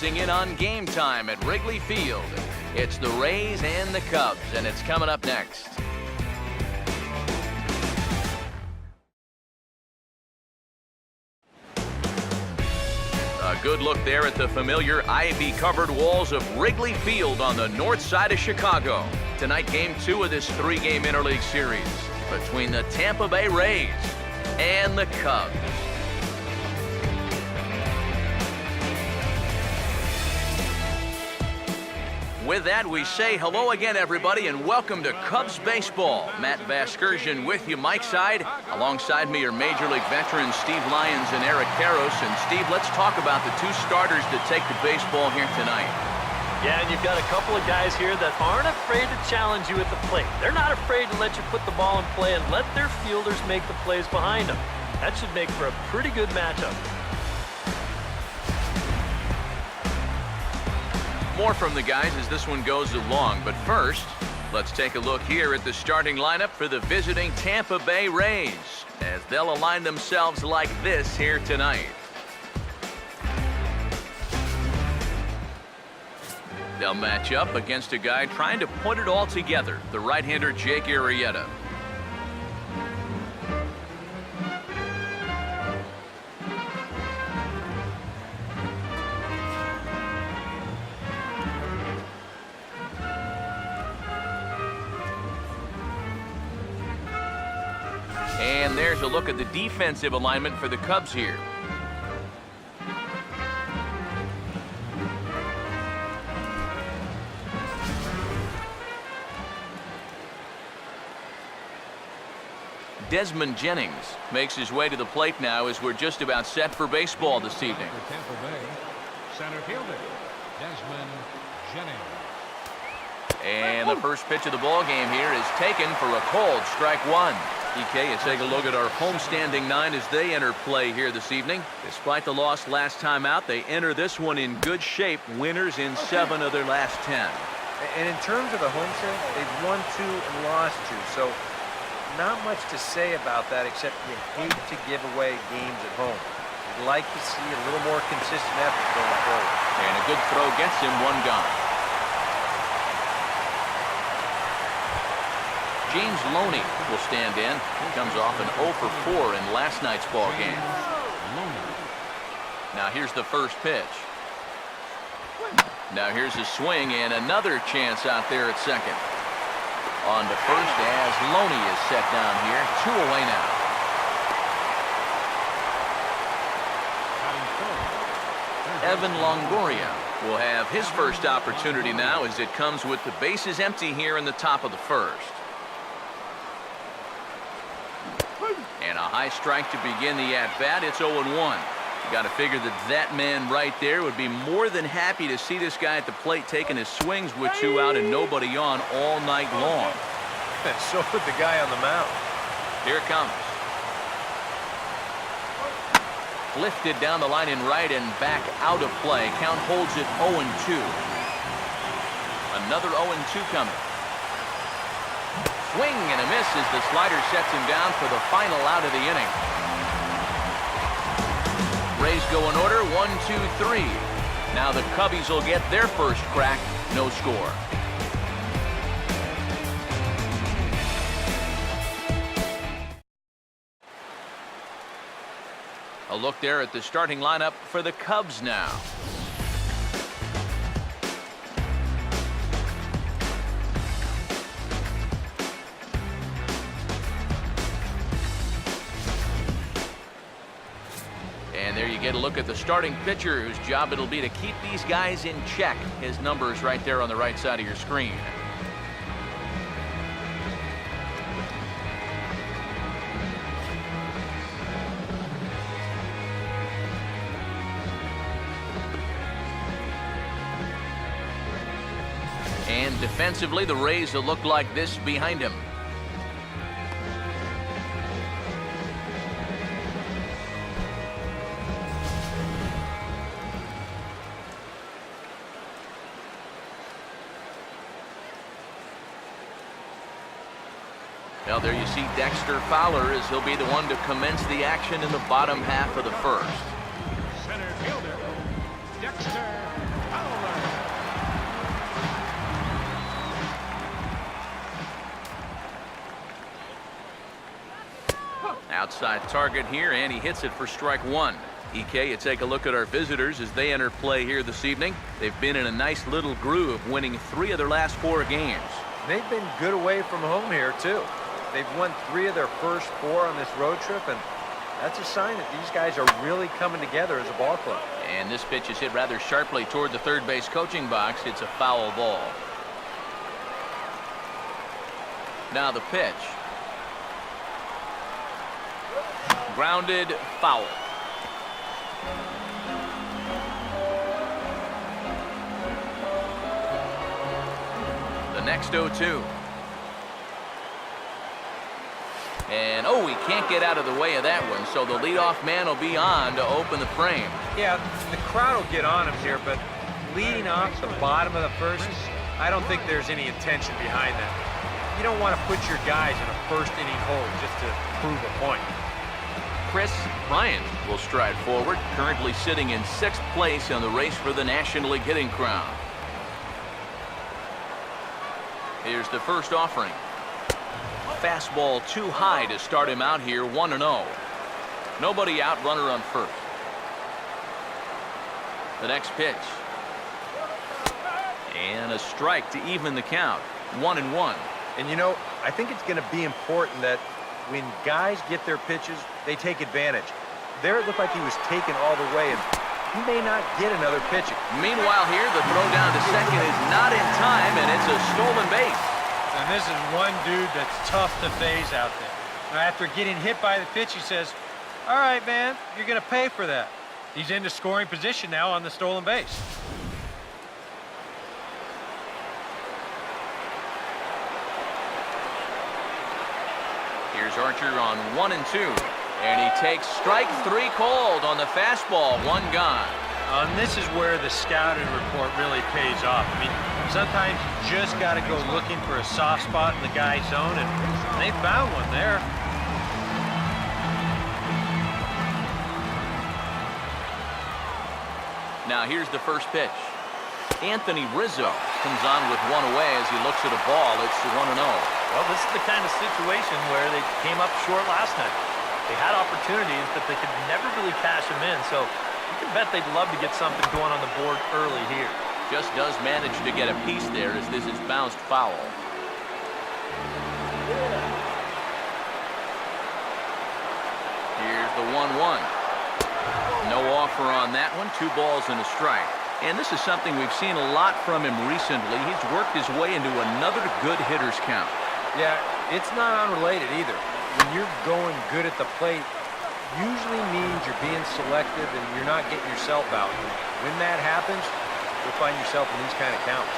closing in on game time at Wrigley Field. It's the Rays and the Cubs, and it's coming up next. A good look there at the familiar ivy-covered walls of Wrigley Field on the north side of Chicago. Tonight, Game 2 of this 3-game interleague series between the Tampa Bay Rays and the Cubs. With that, we say hello again, everybody, and welcome to Cubs Baseball. Matt Vasgersian with you, Mike Side. Alongside me are Major League veterans Steve Lyons and Eric Karros. And Steve, let's talk about the two starters that take the baseball here tonight. Yeah, and you've got a couple of guys here that aren't afraid to challenge you at the plate. They're not afraid to let you put the ball in play and let their fielders make the plays behind them. That should make for a pretty good matchup. More from the guys as this one goes along, but first, let's take a look here at the starting lineup for the visiting Tampa Bay Rays as they'll align themselves like this here tonight. They'll match up against a guy trying to put it all together, the right-hander Jake Arrieta. And there's a look at the defensive alignment for the Cubs here. Desmond Jennings makes his way to the plate now as we're just about set for baseball this evening. For Tampa Bay, center fielder Desmond Jennings. And the first pitch of the ball game here is taken for a called strike one. DK, you take a look at our homestanding nine as they enter play here this evening. Despite the loss last time out, they enter this one in good shape, winners in 7 of their last 10. And in terms of the homestand, they've won 2 and lost 2, so not much to say about that except you hate to give away games at home. You'd like to see a little more consistent effort going forward. And a good throw gets him one gone. James Loney will stand in. He comes off an 0 for 4 in last night's ball game. Now here's the first pitch. Now here's a swing and another chance out there at second. On to first as Loney is set down here. 2 away now. Evan Longoria will have his first opportunity now as it comes with the bases empty here in the top of the first. And a high strike to begin the at-bat. It's 0-1. You got to figure that man right there would be more than happy to see this guy at the plate taking his swings with 2 out and nobody on all night long. And so would the guy on the mound. Here it comes. Lifted down the line in right and back out of play. Count holds it 0-2. Another 0-2 coming. Swing and a miss as the slider sets him down for the final out of the inning. Rays go in order, 1, 2, 3. Now the Cubbies will get their first crack, no score. A look there at the starting lineup for the Cubs now. And there you get a look at the starting pitcher whose job it'll be to keep these guys in check. His number is right there on the right side of your screen. And defensively, the Rays will look like this behind him. Well, there you see Dexter Fowler as he'll be the one to commence the action in the bottom half of the first. Center fielder Dexter outside target here, and he hits it for strike one. EK, you take a look at our visitors as they enter play here this evening. They've been in a nice little groove, winning 3 of their last 4 games. They've been good away from home here, too. They've won 3 of their first 4 on this road trip, and that's a sign that these guys are really coming together as a ball club. And this pitch is hit rather sharply toward the third base coaching box. It's a foul ball. Now the pitch. Grounded, foul. The next 0-2. And, oh, he can't get out of the way of that one, so the leadoff man will be on to open the frame. Yeah, the crowd will get on him here, but leading off the bottom of the first, I don't think there's any intention behind that. You don't want to put your guys in a first-inning hole just to prove a point. Chris Bryant will stride forward, currently sitting in 6th place in the race for the National League hitting crown. Here's the first offering. Fastball too high to start him out here, 1-0. Nobody out, runner on first. The next pitch. And a strike to even the count, 1-1. And you know, I think it's going to be important that when guys get their pitches, they take advantage. There it looked like he was taken all the way, and he may not get another pitch. Meanwhile here, the throw down to second is not in time, and it's a stolen base. And this is one dude that's tough to phase out there. Now, after getting hit by the pitch, he says, all right, man, you're going to pay for that. He's into scoring position now on the stolen base. Here's Archer on 1-2, and he takes strike 3 called on the fastball, 1 gone. And this is where the scouting report really pays off. I mean, sometimes you just got to go looking for a soft spot in the guy's zone, and they found one there. Now here's the first pitch. Anthony Rizzo comes on with 1 away as he looks at a ball. It's 1-0. Well, this is the kind of situation where they came up short last night. They had opportunities, but they could never really cash them in, so you can bet they'd love to get something going on the board early here. Just does manage to get a piece there as this is bounced foul. Here's the 1-1. No offer on that one. 2 balls and a strike. And this is something we've seen a lot from him recently. He's worked his way into another good hitter's count. Yeah, it's not unrelated either. When you're going good at the plate, usually means you're being selective and you're not getting yourself out. And when that happens, you'll find yourself in these kind of counts.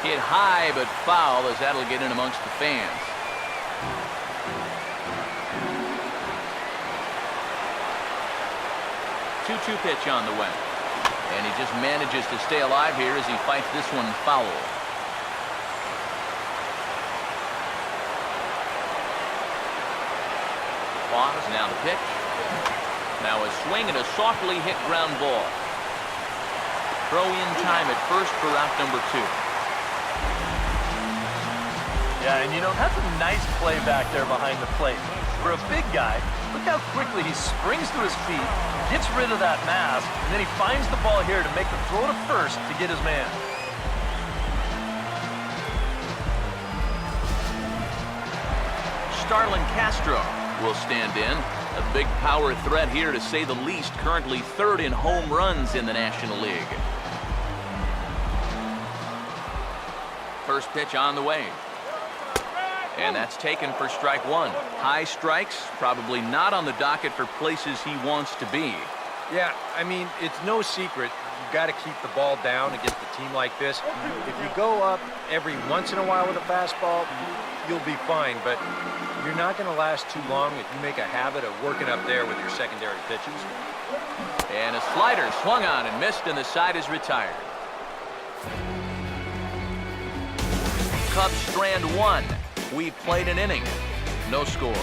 Hit high but foul as that'll get in amongst the fans. Two pitch on the way. And he just manages to stay alive here as he fights this one foul. Pause, now the pitch. Now a swing and a softly hit ground ball. Throw in time at first for out number 2. Yeah, and you know, that's a nice play back there behind the plate. For a big guy, look how quickly he springs to his feet, gets rid of that mass, and then he finds the ball here to make the throw to first to get his man. Starlin Castro will stand in. A big power threat here, to say the least. Currently 3rd in home runs in the National League. First pitch on the way. And that's taken for strike 1. High strikes, probably not on the docket for places he wants to be. Yeah, I mean, it's no secret. You've got to keep the ball down against a team like this. If you go up every once in a while with a fastball, you'll be fine. But you're not going to last too long if you make a habit of working up there with your secondary pitches. And a slider swung on and missed, and the side is retired. Cubs strand 1. We played an inning. No score.